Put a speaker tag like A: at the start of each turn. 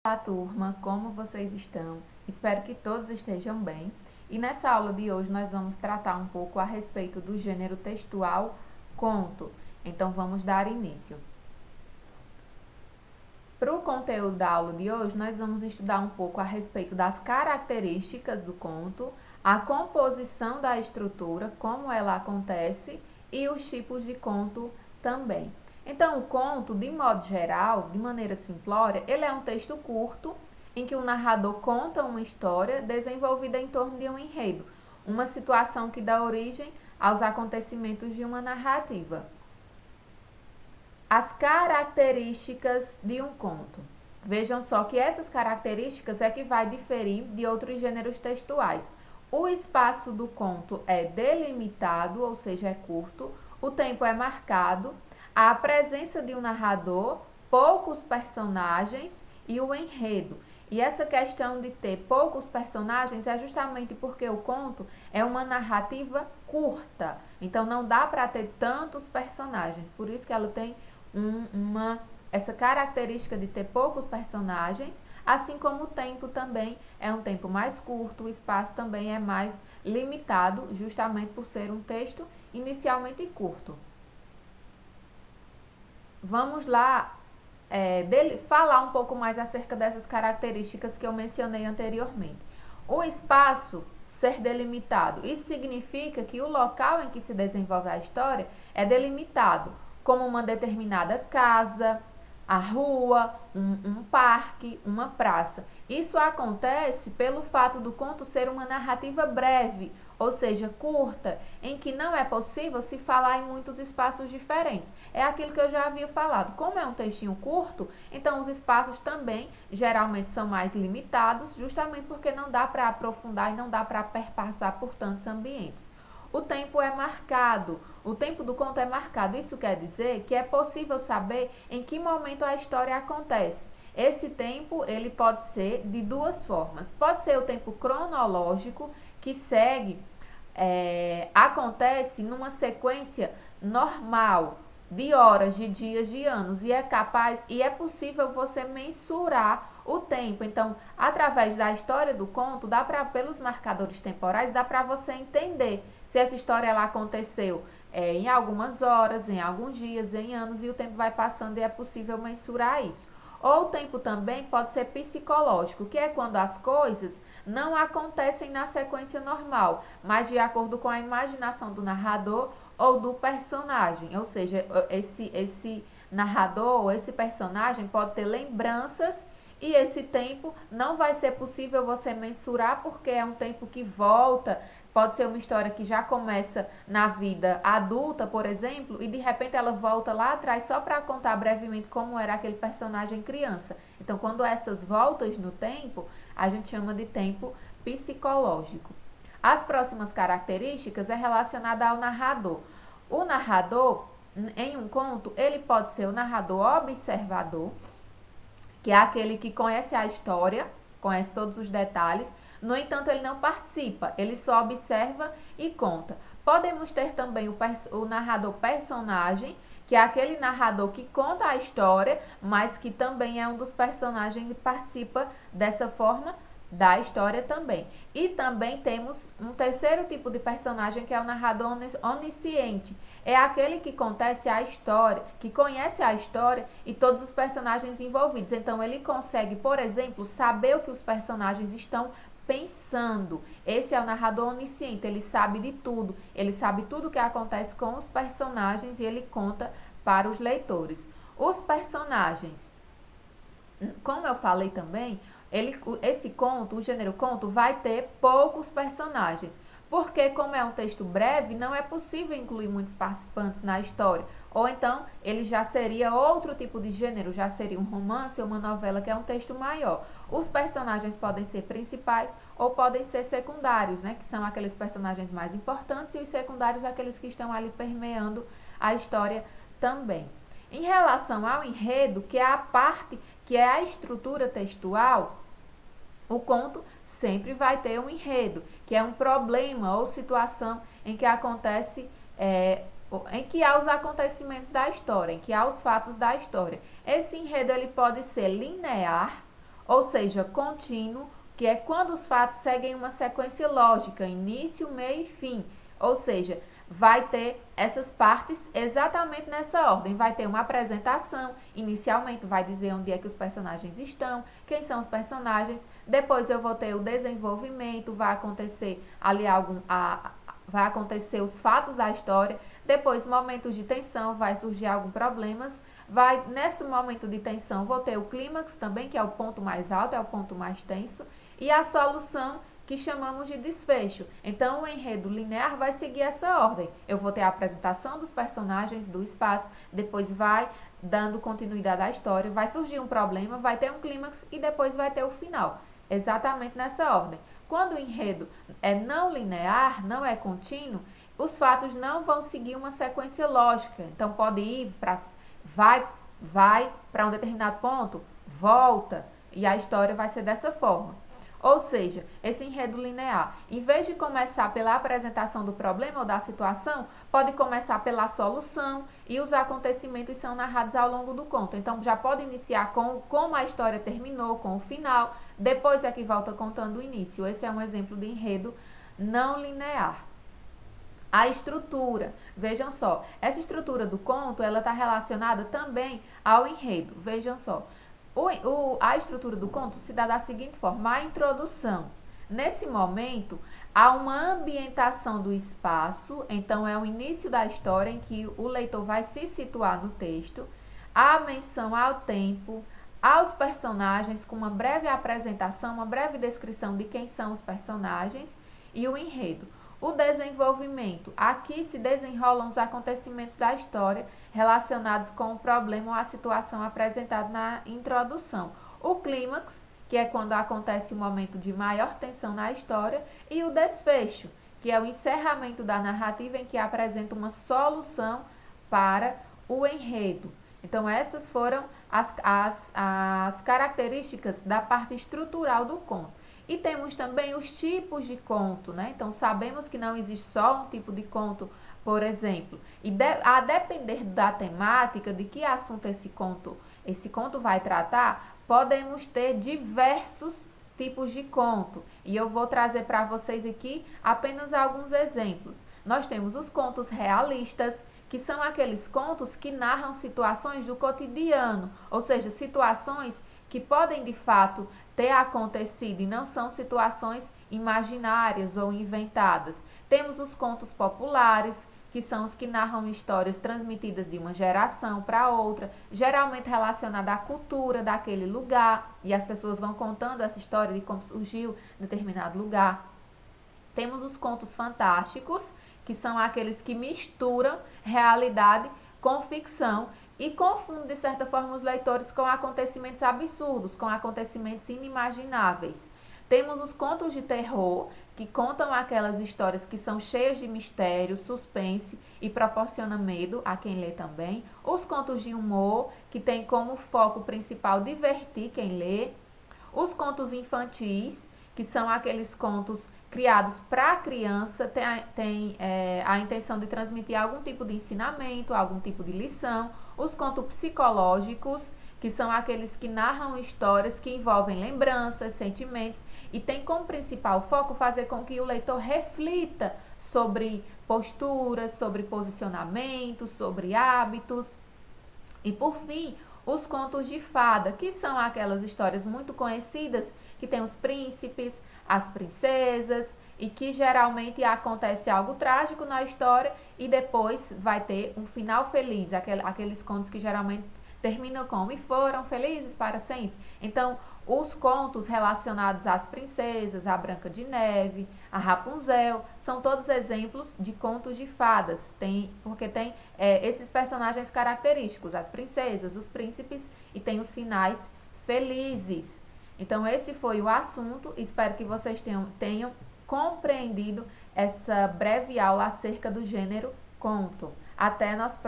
A: Olá, turma, como vocês estão? Espero que todos estejam bem. E nessa aula de hoje nós vamos tratar um pouco a respeito do gênero textual conto. Então vamos dar início. Para o conteúdo da aula de hoje, nós vamos estudar um pouco a respeito das características do conto, a composição da estrutura, como ela acontece e os tipos de conto também. Então, o conto, de modo geral, de maneira simplória, ele é um texto curto em que o narrador conta uma história desenvolvida em torno de um enredo, uma situação que dá origem aos acontecimentos de uma narrativa. As características de um conto. Vejam só que essas características é que vai diferir de outros gêneros textuais. O espaço do conto é delimitado, ou seja, é curto, o tempo é marcado, a presença de um narrador, poucos personagens e o enredo. E essa questão de ter poucos personagens é justamente porque o conto é uma narrativa curta. Então não dá para ter tantos personagens. Por isso que ela tem essa característica de ter poucos personagens, assim como o tempo também é um tempo mais curto, o espaço também é mais limitado, justamente por ser um texto inicialmente curto. Vamos lá falar um pouco mais acerca dessas características que eu mencionei anteriormente. O espaço ser delimitado, isso significa que o local em que se desenvolve a história é delimitado, como uma determinada casa, a rua, um parque, uma praça. Isso acontece pelo fato do conto ser uma narrativa breve, ou seja, curta, em que não é possível se falar em muitos espaços diferentes. É aquilo que eu já havia falado. Como é um textinho curto, então os espaços também geralmente são mais limitados, justamente porque não dá para aprofundar e não dá para perpassar por tantos ambientes. O tempo é marcado, o tempo do conto é marcado. Isso quer dizer que é possível saber em que momento a história acontece. Esse tempo ele pode ser de duas formas. Pode ser o tempo cronológico, que segue, acontece numa sequência normal de horas, de dias, de anos, e é possível você mensurar o tempo. Então, através da história do conto, pelos marcadores temporais, dá para você entender se essa história ela aconteceu em algumas horas, em alguns dias, em anos, e o tempo vai passando e é possível mensurar isso. Ou o tempo também pode ser psicológico, que é quando as coisas não acontecem na sequência normal, mas de acordo com a imaginação do narrador ou do personagem. Ou seja, esse narrador ou esse personagem pode ter lembranças e esse tempo não vai ser possível você mensurar porque é um tempo que volta. Pode ser uma história que já começa na vida adulta, por exemplo, e de repente ela volta lá atrás só para contar brevemente como era aquele personagem criança. Então, quando essas voltas no tempo, a gente chama de tempo psicológico. As próximas características é relacionada ao narrador. O narrador, em um conto, ele pode ser o narrador observador, que é aquele que conhece a história, conhece todos os detalhes. No entanto, ele não participa, ele só observa e conta. Podemos ter também o narrador personagem, que é aquele narrador que conta a história, mas que também é um dos personagens que participa dessa forma da história também. E também temos um terceiro tipo de personagem, que é o narrador onisciente. É aquele que conhece a história, e todos os personagens envolvidos. Então ele consegue, por exemplo, saber o que os personagens estão pensando. Esse é o narrador onisciente, ele sabe de tudo. Ele sabe tudo o que acontece com os personagens e ele conta para os leitores. Os personagens, como eu falei também, esse conto, o gênero conto, vai ter poucos personagens. Porque, como é um texto breve, não é possível incluir muitos participantes na história. Ou então, ele já seria outro tipo de gênero, já seria um romance ou uma novela, que é um texto maior. Os personagens podem ser principais ou podem ser secundários, né? Que são aqueles personagens mais importantes, e os secundários, aqueles que estão ali permeando a história também. Em relação ao enredo, que é a parte, que é a estrutura textual, o conto sempre vai ter um enredo, que é um problema ou situação em que acontece, em que há os acontecimentos da história, em que há os fatos da história. Esse enredo ele pode ser linear ou seja, contínuo, que é quando os fatos seguem uma sequência lógica, início, meio e fim, ou seja, vai ter essas partes exatamente nessa ordem. Vai ter uma apresentação, inicialmente vai dizer onde é que os personagens estão, quem são os personagens, depois eu vou ter o desenvolvimento, vai acontecer ali vai acontecer os fatos da história, depois momentos de tensão, vai surgir alguns problemas, nesse momento de tensão vou ter o clímax também, que é o ponto mais alto, é o ponto mais tenso, e a solução, que chamamos de desfecho. Então, o enredo linear vai seguir essa ordem. Eu vou ter a apresentação dos personagens, do espaço, depois vai dando continuidade à história, vai surgir um problema, vai ter um clímax e depois vai ter o final. Exatamente nessa ordem. Quando o enredo é não linear, não é contínuo, os fatos não vão seguir uma sequência lógica. Então, pode ir para... vai para um determinado ponto, volta, e a história vai ser dessa forma. Ou seja, esse enredo linear, em vez de começar pela apresentação do problema ou da situação, pode começar pela solução e os acontecimentos são narrados ao longo do conto. Então, já pode iniciar com como a história terminou, com o final, depois é que volta contando o início. Esse é um exemplo de enredo não linear. A estrutura, vejam só, essa estrutura do conto, ela está relacionada também ao enredo, vejam só. A estrutura do conto se dá da seguinte forma: a introdução. Nesse momento, há uma ambientação do espaço, então é o início da história em que o leitor vai se situar no texto, há menção ao tempo, aos personagens, com uma breve apresentação, uma breve descrição de quem são os personagens e o enredo. O desenvolvimento. Aqui se desenrolam os acontecimentos da história relacionados com o problema ou a situação apresentada na introdução. O clímax, que é quando acontece o momento de maior tensão na história, e o desfecho, que é o encerramento da narrativa em que apresenta uma solução para o enredo. Então, essas foram as características da parte estrutural do conto. E temos também os tipos de conto, né? Então, sabemos que não existe só um tipo de conto, por exemplo. E a depender da temática, de que assunto esse conto vai tratar, podemos ter diversos tipos de conto. E eu vou trazer para vocês aqui apenas alguns exemplos. Nós temos os contos realistas, que são aqueles contos que narram situações do cotidiano, ou seja, situações que podem de fato ter acontecido e não são situações imaginárias ou inventadas. Temos os contos populares, que são os que narram histórias transmitidas de uma geração para outra, geralmente relacionada à cultura daquele lugar, e as pessoas vão contando essa história de como surgiu determinado lugar. Temos os contos fantásticos, que são aqueles que misturam realidade com ficção e confundem, de certa forma, os leitores com acontecimentos absurdos, com acontecimentos inimagináveis. Temos os contos de terror, que contam aquelas histórias que são cheias de mistério, suspense e proporciona medo a quem lê também. Os contos de humor, que tem como foco principal divertir quem lê. Os contos infantis, que são aqueles contos criados para a criança, tem a intenção de transmitir algum tipo de ensinamento, algum tipo de lição. Os contos psicológicos, que são aqueles que narram histórias que envolvem lembranças, sentimentos e tem como principal foco fazer com que o leitor reflita sobre posturas, sobre posicionamentos, sobre hábitos. E por fim, os contos de fada, que são aquelas histórias muito conhecidas que tem os príncipes, as princesas e que geralmente acontece algo trágico na história e depois vai ter um final feliz, aqueles contos que geralmente terminam como e foram felizes para sempre. Então, os contos relacionados às princesas, a Branca de Neve, a Rapunzel, são todos exemplos de contos de fadas, porque tem esses personagens característicos, as princesas, os príncipes e tem os finais felizes. Então, esse foi o assunto. Espero que vocês tenham compreendido essa breve aula acerca do gênero conto. Até nosso próximo